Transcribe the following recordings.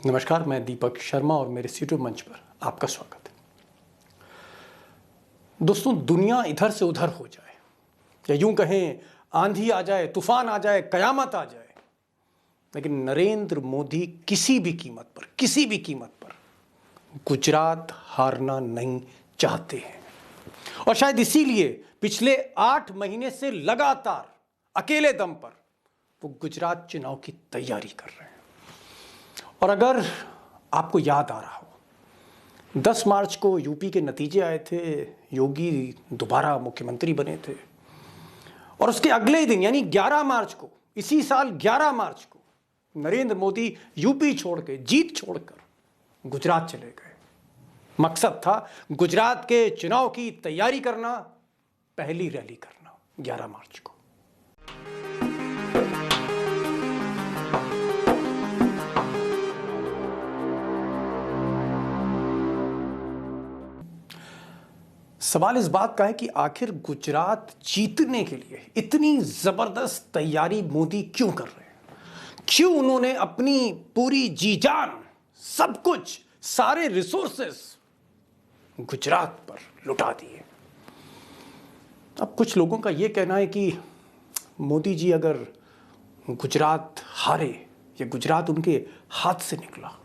नमस्कार, मैं दीपक शर्मा और मेरे यूट्यूब मंच पर आपका स्वागत है। दोस्तों, दुनिया इधर से उधर हो जाए या यूं कहें आंधी आ जाए, तूफान आ जाए, कयामत आ जाए, लेकिन नरेंद्र मोदी किसी भी कीमत पर गुजरात हारना नहीं चाहते हैं। और शायद इसीलिए पिछले 8 महीने से लगातार अकेले दम पर वो गुजरात चुनाव की तैयारी कर रहे हैं। और अगर आपको याद आ रहा हो, 10 मार्च को यूपी के नतीजे आए थे, योगी दोबारा मुख्यमंत्री बने थे और उसके अगले दिन यानी 11 मार्च को, इसी साल 11 मार्च को नरेंद्र मोदी यूपी छोड़ के, जीत छोड़कर गुजरात चले गए। मकसद था गुजरात के चुनाव की तैयारी करना, पहली रैली करना 11 मार्च को। सवाल इस बात का है कि आखिर गुजरात जीतने के लिए इतनी जबरदस्त तैयारी मोदी क्यों कर रहे हैं? क्यों उन्होंने अपनी पूरी जी जान, सब कुछ, सारे रिसोर्सेस गुजरात पर लुटा दिए? अब कुछ लोगों का यह कहना है कि मोदी जी अगर गुजरात हारे या गुजरात उनके हाथ से निकला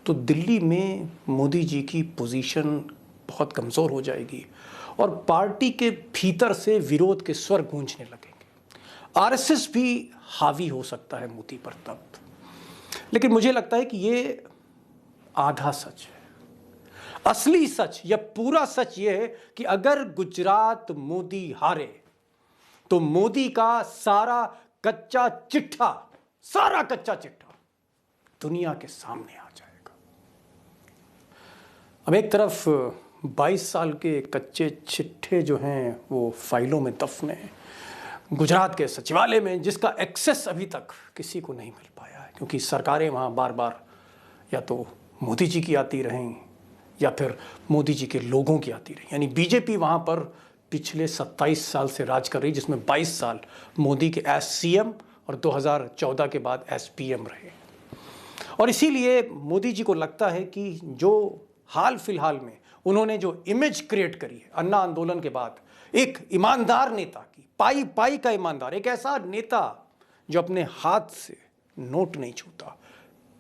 तो दिल्ली में मोदी जी की पोजीशन बहुत कमज़ोर हो जाएगी और पार्टी के भीतर से विरोध के स्वर गूंजने लगेंगे। आरएसएस भी हावी हो सकता है मोदी पर तब। लेकिन मुझे लगता है कि ये आधा सच है। असली सच या पूरा सच ये है कि अगर गुजरात मोदी हारे तो मोदी का सारा कच्चा चिट्ठा दुनिया के सामने आ जाएगा। अब एक तरफ 22 साल के कच्चे चिट्ठे जो हैं वो फाइलों में दफन हैं गुजरात के सचिवालय में, जिसका एक्सेस अभी तक किसी को नहीं मिल पाया है, क्योंकि सरकारें वहाँ बार बार या तो मोदी जी की आती रहें या फिर मोदी जी के लोगों की आती रही। यानी बीजेपी वहाँ पर पिछले 27 साल से राज कर रही, जिसमें 22 साल मोदी के एस सीएम और 2014 के बाद एस पीएम रहे। और इसीलिए मोदी जी को लगता है कि जो हाल फिलहाल में उन्होंने जो इमेज क्रिएट करी है अन्ना आंदोलन के बाद, एक ईमानदार नेता की, पाई पाई का ईमानदार, एक ऐसा नेता जो अपने हाथ से नोट नहीं छूता,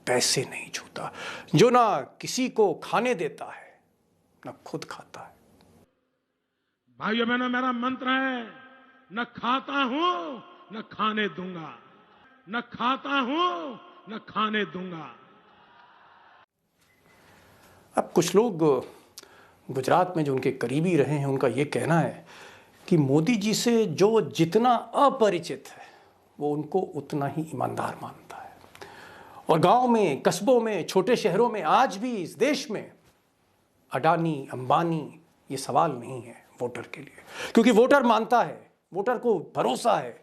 पैसे नहीं छूता, जो ना किसी को खाने देता है ना खुद खाता है। भाइयों बहनों, मेरा मंत्र है, न खाता हूं न खाने दूंगा, न खाता हूं न खाने दूंगा। अब कुछ लोग गुजरात में जो उनके करीबी रहे हैं उनका ये कहना है कि मोदी जी से जो जितना अपरिचित है वो उनको उतना ही ईमानदार मानता है। और गांव में, कस्बों में, छोटे शहरों में, आज भी इस देश में अडानी, अंबानी ये सवाल नहीं है वोटर के लिए, क्योंकि वोटर मानता है, वोटर को भरोसा है,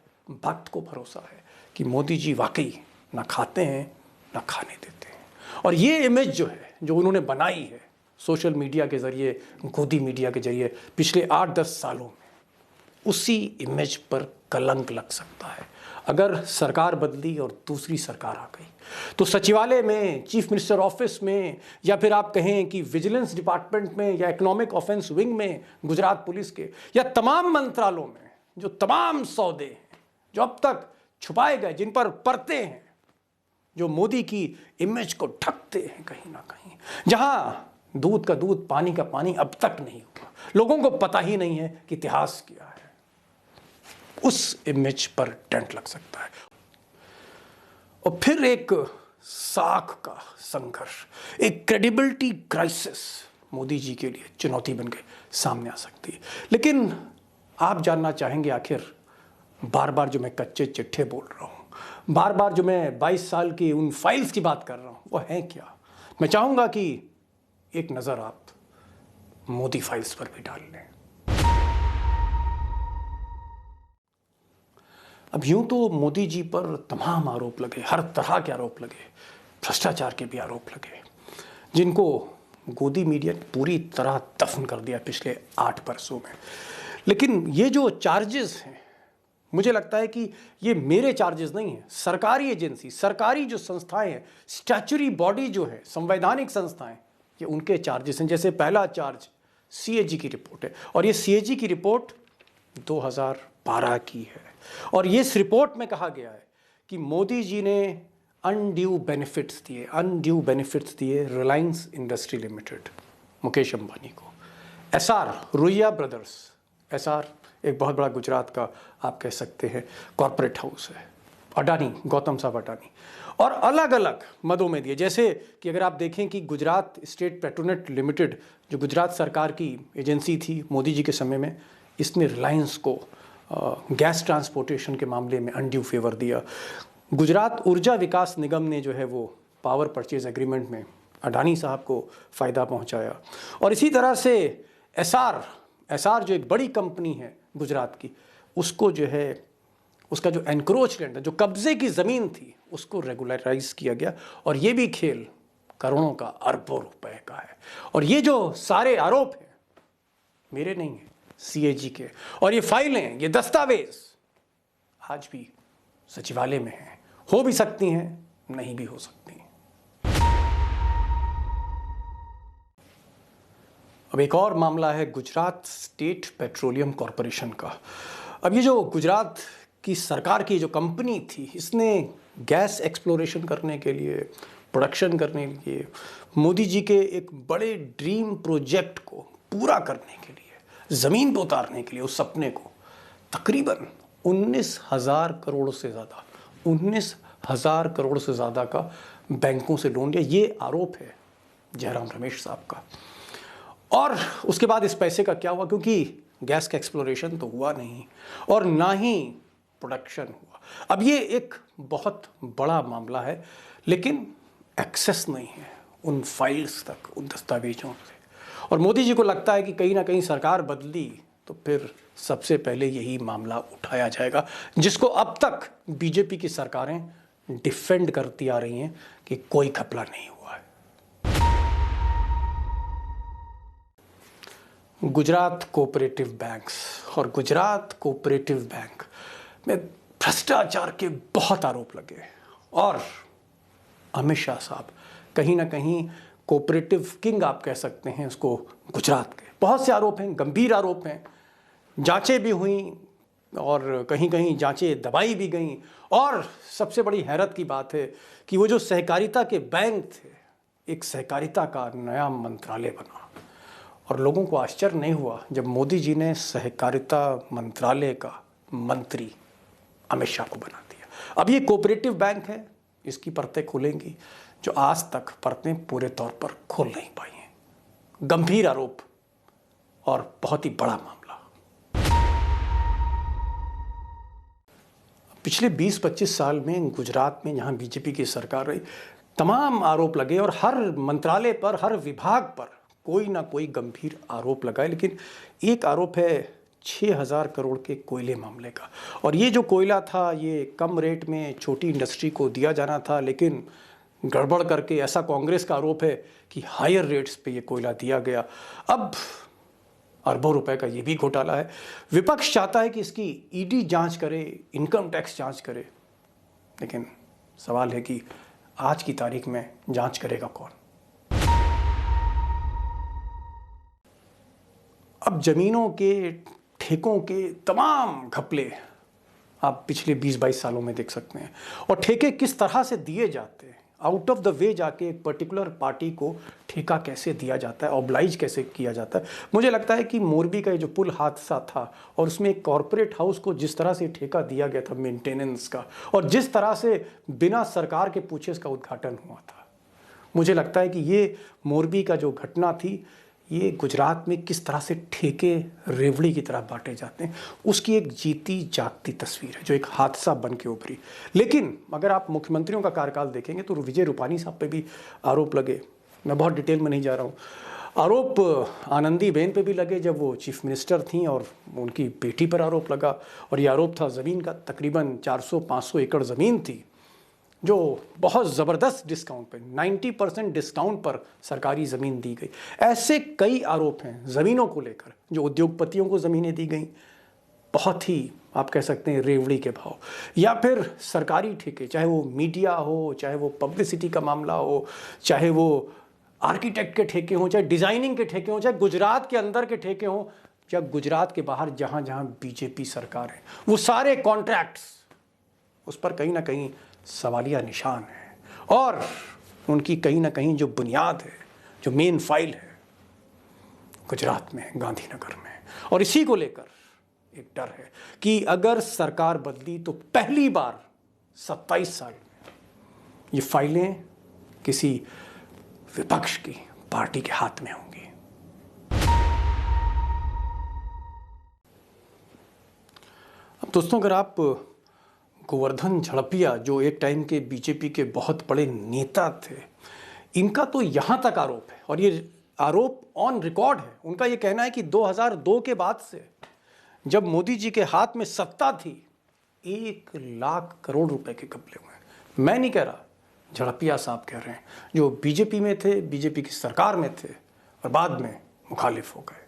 भक्त को भरोसा है कि मोदी जी वाकई ना खाते हैं ना खाने देते हैं। और ये इमेज जो है, जो उन्होंने बनाई है सोशल मीडिया के जरिए, गोदी मीडिया के जरिए पिछले 8-10 सालों में, उसी इमेज पर कलंक लग सकता है। अगर सरकार बदली और दूसरी सरकार आ गई तो सचिवालय में, चीफ मिनिस्टर ऑफिस में, या फिर आप कहें कि विजिलेंस डिपार्टमेंट में या इकोनॉमिक ऑफेंस विंग में गुजरात पुलिस के, या तमाम मंत्रालयों में जो तमाम सौदे हैं जो अब तक छुपाए गए, जिन पर परतें हैं जो मोदी की इमेज को ढकते हैं कहीं ना कहीं, जहां दूध का दूध, पानी का पानी अब तक नहीं हुआ, लोगों को पता ही नहीं है कि इतिहास क्या है, उस इमेज पर टेंट लग सकता है। और फिर एक साख का संघर्ष, एक क्रेडिबिलिटी क्राइसिस मोदी जी के लिए चुनौती बन के सामने आ सकती है। लेकिन आप जानना चाहेंगे, आखिर बार बार जो मैं कच्चे चिट्ठे बोल रहा हूं, बार बार जो मैं 22 साल की उन फाइल्स की बात कर रहा हूं, वो है क्या? मैं चाहूंगा कि एक नजर आप मोदी फाइल्स पर भी डाल लें। अब यूं तो मोदी जी पर तमाम आरोप लगे, हर तरह के आरोप लगे, भ्रष्टाचार के भी आरोप लगे, जिनको गोदी मीडिया ने पूरी तरह दफन कर दिया पिछले 8 बरसों में। लेकिन ये जो चार्जेस हैं मुझे लगता है कि ये मेरे चार्जेस नहीं है, सरकारी एजेंसी, सरकारी जो संस्थाएं हैं, स्टैच्यूटरी बॉडी जो है, संवैधानिक संस्थाएं, ये उनके चार्जेस हैं। जैसे पहला चार्ज सीएजी की रिपोर्ट है, और ये सीएजी की रिपोर्ट 2012 की है, और ये इस रिपोर्ट में कहा गया है कि मोदी जी ने अनड्यू बेनिफिट्स दिए रिलायंस इंडस्ट्री लिमिटेड, मुकेश अंबानी को। एसआर, रुइया ब्रदर्स, एसआर एक बहुत बड़ा गुजरात का आप कह सकते हैं कॉरपोरेट हाउस है, अडानी, गौतम साहब अडानी, और अलग अलग मदों में दिए। जैसे कि अगर आप देखें कि गुजरात स्टेट पेट्रोनेट लिमिटेड, जो गुजरात सरकार की एजेंसी थी मोदी जी के समय में, इसने रिलायंस को गैस ट्रांसपोर्टेशन के मामले में अनड्यू फेवर दिया। गुजरात ऊर्जा विकास निगम ने जो है वो पावर परचेज एग्रीमेंट में अडानी साहब को फ़ायदा पहुंचाया। और इसी तरह से एसआर जो एक बड़ी कंपनी है गुजरात की, उसको जो है उसका जो एनक्रोच लैंड है, जो कब्जे की ज़मीन थी, उसको रेगुलराइज किया गया। और ये भी खेल करोड़ों का, अरबों रुपए का है। और ये जो सारे आरोप हैं मेरे नहीं हैं, सीएजी के। और ये फाइलें, ये दस्तावेज आज भी सचिवालय में हैं, हो भी सकती हैं, नहीं भी हो सकती हैं। अब एक और मामला है गुजरात स्टेट पेट्रोलियम कॉरपोरेशन का। अब ये जो गुजरात की सरकार की जो कंपनी थी, इसने गैस एक्सप्लोरेशन करने के लिए, प्रोडक्शन करने के लिए, मोदी जी के एक बड़े ड्रीम प्रोजेक्ट को पूरा करने के लिए, ज़मीन पर उतारने के लिए, उस सपने को तकरीबन 19,000 करोड़ से ज़्यादा, 19,000 करोड़ से ज़्यादा का बैंकों से लोन लिया। ये आरोप है जयराम रमेश साहब का। और उसके बाद इस पैसे का क्या हुआ, क्योंकि गैस का एक्सप्लोरेशन तो हुआ नहीं और ना ही प्रोडक्शन हुआ। अब ये एक बहुत बड़ा मामला है, लेकिन एक्सेस नहीं है उन फाइल्स तक, उन दस्तावेजों से। और मोदी जी को लगता है कि कहीं ना कहीं सरकार बदली तो फिर सबसे पहले यही मामला उठाया जाएगा, जिसको अब तक बीजेपी की सरकारें डिफेंड करती आ रही हैं कि कोई घपला नहीं हुआ है। गुजरात कोऑपरेटिव बैंक्स और गुजरात कोऑपरेटिव बैंक में भ्रष्टाचार के बहुत आरोप लगे, और अमित शाह साहब कहीं ना कहीं कोऑपरेटिव किंग आप कह सकते हैं उसको गुजरात के। बहुत से आरोप हैं, गंभीर आरोप हैं, जांचें भी हुई और कहीं कहीं जांचें दबाई भी गईं। और सबसे बड़ी हैरत की बात है कि वो जो सहकारिता के बैंक थे, एक सहकारिता का नया मंत्रालय बना, और लोगों को आश्चर्य नहीं हुआ जब मोदी जी ने सहकारिता मंत्रालय का मंत्री अमित शाह को बना दिया। अब ये कोऑपरेटिव बैंक है, इसकी परतें खुलेंगी जो आज तक परतें पूरे तौर पर खोल नहीं पाई हैं। गंभीर आरोप और बहुत ही बड़ा मामला। पिछले 20-25 साल में गुजरात में जहां बीजेपी की सरकार रही, तमाम आरोप लगे और हर मंत्रालय पर, हर विभाग पर कोई ना कोई गंभीर आरोप लगा है। लेकिन एक आरोप है 6,000 करोड़ के कोयले मामले का। और ये जो कोयला था, ये कम रेट में छोटी इंडस्ट्री को दिया जाना था, लेकिन गड़बड़ करके, ऐसा कांग्रेस का आरोप है कि हायर रेट्स पे ये कोयला दिया गया। अब अरबों रुपए का ये भी घोटाला है। विपक्ष चाहता है कि इसकी ईडी जांच करे, इनकम टैक्स जांच करे, लेकिन सवाल है कि आज की तारीख में जांच करेगा कौन? अब जमीनों के, ठेकों के तमाम घपले आप पिछले 20-22 सालों में देख सकते हैं। और ठेके किस तरह से दिए जाते हैं, आउट ऑफ द वे जाके एक पर्टिकुलर पार्टी को ठेका कैसे दिया जाता है, ऑब्लाइज कैसे किया जाता है। मुझे लगता है कि मोरबी का जो पुल हादसा था, और उसमें एक कॉरपोरेट हाउस को जिस तरह से ठेका दिया गया था मेंटेनेंस का, और जिस तरह से बिना सरकार के पूछे इसका उद्घाटन हुआ था, मुझे लगता है कि ये मोरबी का जो घटना थी, ये गुजरात में किस तरह से ठेके रेवड़ी की तरह बांटे जाते हैं, उसकी एक जीती जागती तस्वीर है जो एक हादसा बन के उभरी। लेकिन अगर आप मुख्यमंत्रियों का कार्यकाल देखेंगे तो विजय रूपानी साहब पे भी आरोप लगे। मैं बहुत डिटेल में नहीं जा रहा हूँ। आरोप आनंदीबेन पे भी लगे जब वो चीफ मिनिस्टर थी, और उनकी बेटी पर आरोप लगा। और ये आरोप था ज़मीन का, तकरीबन 400-500 एकड़ ज़मीन थी जो बहुत ज़बरदस्त डिस्काउंट पे, 90% डिस्काउंट पर सरकारी ज़मीन दी गई। ऐसे कई आरोप हैं ज़मीनों को लेकर, जो उद्योगपतियों को ज़मीनें दी गई, बहुत ही आप कह सकते हैं रेवड़ी के भाव, या फिर सरकारी ठेके, चाहे वो मीडिया हो, चाहे वो पब्लिसिटी का मामला हो, चाहे वो आर्किटेक्ट के ठेके हों, चाहे डिज़ाइनिंग के ठेके हों, चाहे गुजरात के अंदर के ठेके हों या गुजरात के बाहर जहाँ जहाँ बीजेपी सरकार है, वो सारे कॉन्ट्रैक्ट्स उस पर कहीं ना कहीं सवालिया निशान है। और उनकी कहीं ना कहीं जो बुनियाद है, जो मेन फाइल है, गुजरात में, गांधीनगर में। और इसी को लेकर एक डर है कि अगर सरकार बदली तो पहली बार 27 साल में ये फाइलें किसी विपक्ष की पार्टी के हाथ में होंगी। अब दोस्तों, अगर आप गोवर्धन झड़पिया, जो एक टाइम के बीजेपी के बहुत बड़े नेता थे, इनका तो यहां तक आरोप है, और ये आरोप ऑन रिकॉर्ड है। उनका ये कहना है कि 2002 के बाद से जब मोदी जी के हाथ में सत्ता थी, 1 लाख करोड़ रुपए के घपले हुए हैं। मैं नहीं कह रहा, झड़पिया साहब कह रहे हैं, जो बीजेपी में थे, बीजेपी की सरकार में थे और बाद में मुखालिफ हो गए।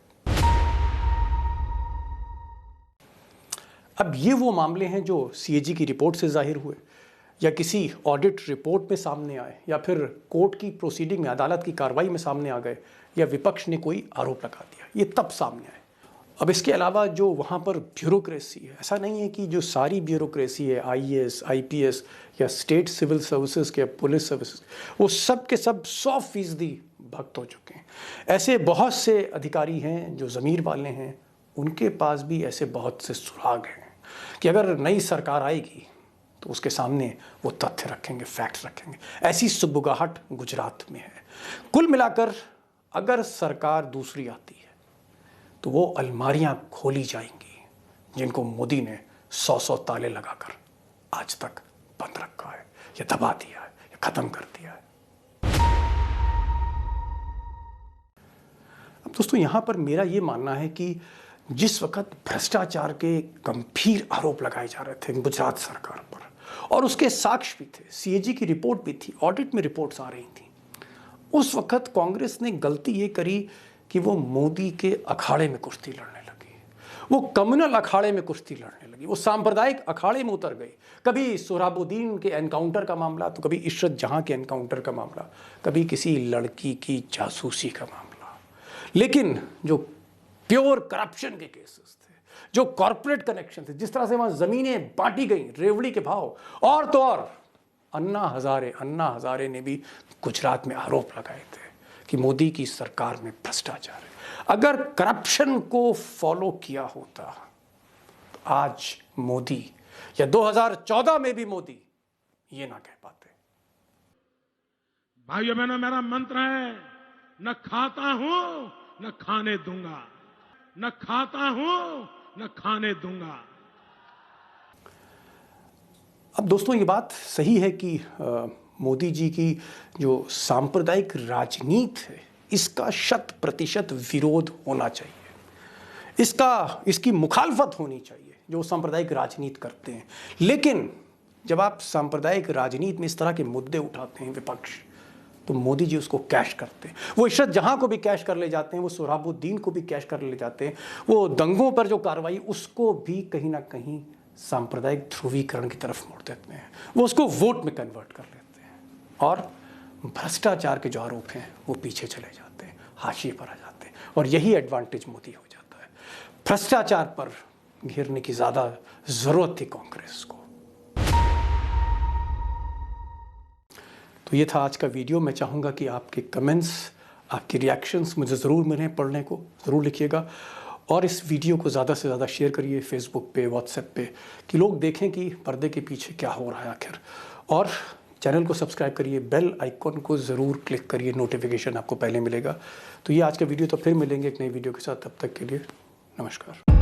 अब ये वो मामले हैं जो सीएजी की रिपोर्ट से जाहिर हुए, या किसी ऑडिट रिपोर्ट में सामने आए, या फिर कोर्ट की प्रोसीडिंग में, अदालत की कार्रवाई में सामने आ गए, या विपक्ष ने कोई आरोप लगा दिया, ये तब सामने आए। अब इसके अलावा जो वहाँ पर ब्यूरोक्रेसी है, ऐसा नहीं है कि जो सारी ब्यूरोक्रेसी है, आईएएस, आईपीएस या स्टेट सिविल सर्विसेज के पुलिस सर्विसेज, वो सब के सब 100% भक्त हो चुके हैं। ऐसे बहुत से अधिकारी हैं जो ज़मीर वाले हैं, उनके पास भी ऐसे बहुत से सुराग हैं कि अगर नई सरकार आएगी तो उसके सामने वो तथ्य रखेंगे, फैक्ट्स रखेंगे। ऐसी सुबुगाहट गुजरात में है। कुल मिलाकर अगर सरकार दूसरी आती है तो वो अलमारियां खोली जाएंगी जिनको मोदी ने 100 ताले लगाकर आज तक बंद रखा है, या दबा दिया है, या खत्म कर दिया है। अब दोस्तों, यहां पर मेरा ये मानना है कि जिस वक्त भ्रष्टाचार के गंभीर आरोप लगाए जा रहे थे गुजरात सरकार पर, और उसके साक्ष्य भी थे, सीएजी की रिपोर्ट भी थी, ऑडिट में रिपोर्ट्स आ रही थी, उस वक्त कांग्रेस ने गलती ये करी कि वो मोदी के अखाड़े में कुश्ती लड़ने लगी, वो कम्युनल अखाड़े में कुश्ती लड़ने लगी, वो सांप्रदायिक अखाड़े में उतर गई। कभी सोहराबुद्दीन के एनकाउंटर का मामला, तो कभी इशरत जहां के एनकाउंटर का मामला, कभी किसी लड़की की जासूसी का मामला। लेकिन जो प्योर करप्शन के केसेस थे, जो कॉर्पोरेट कनेक्शन थे, जिस तरह से वहां जमीनें बांटी गई रेवड़ी के भाव, और तो और अन्ना हजारे ने भी गुजरात में आरोप लगाए थे कि मोदी की सरकार में भ्रष्टाचार है। अगर करप्शन को फॉलो किया होता तो आज मोदी, या 2014 में भी मोदी, ये ना कह पाते। भाइयों बहनों, मेरा मंत्र है, न खाता हूं न खाने दूंगा, न खाता हूं न खाने दूंगा। अब दोस्तों, ये बात सही है कि मोदी जी की जो सांप्रदायिक राजनीति है, इसका 100% विरोध होना चाहिए, इसकी मुखालफत होनी चाहिए जो सांप्रदायिक राजनीति करते हैं। लेकिन जब आप सांप्रदायिक राजनीति में इस तरह के मुद्दे उठाते हैं विपक्ष, तो मोदी जी उसको कैश करते हैं। वो इशरत जहां को भी कैश कर ले जाते हैं, वो सोहराबुद्दीन को भी कैश कर ले जाते हैं, वो दंगों पर जो कार्रवाई, उसको भी कहीं ना कहीं सांप्रदायिक ध्रुवीकरण की तरफ मोड़ देते हैं, वो उसको वोट में कन्वर्ट कर लेते हैं, और भ्रष्टाचार के जो आरोप हैं वो पीछे चले जाते हैं, हाशिए पर आ जाते हैं, और यही एडवांटेज मोदी हो जाता है। भ्रष्टाचार पर घेरने की ज़्यादा ज़रूरत थी कांग्रेस को। तो ये था आज का वीडियो। मैं चाहूँगा कि आपके कमेंट्स, आपके रिएक्शंस मुझे ज़रूर मिलें, पढ़ने को ज़रूर लिखिएगा, और इस वीडियो को ज़्यादा से ज़्यादा शेयर करिए फेसबुक पे, व्हाट्सएप पे, कि लोग देखें कि पर्दे के पीछे क्या हो रहा है आखिर। और चैनल को सब्सक्राइब करिए, बेल आइकॉन को ज़रूर क्लिक करिए, नोटिफिकेशन आपको पहले मिलेगा। तो ये आज का वीडियो, तो फिर मिलेंगे एक नई वीडियो के साथ। तब तक के लिए नमस्कार।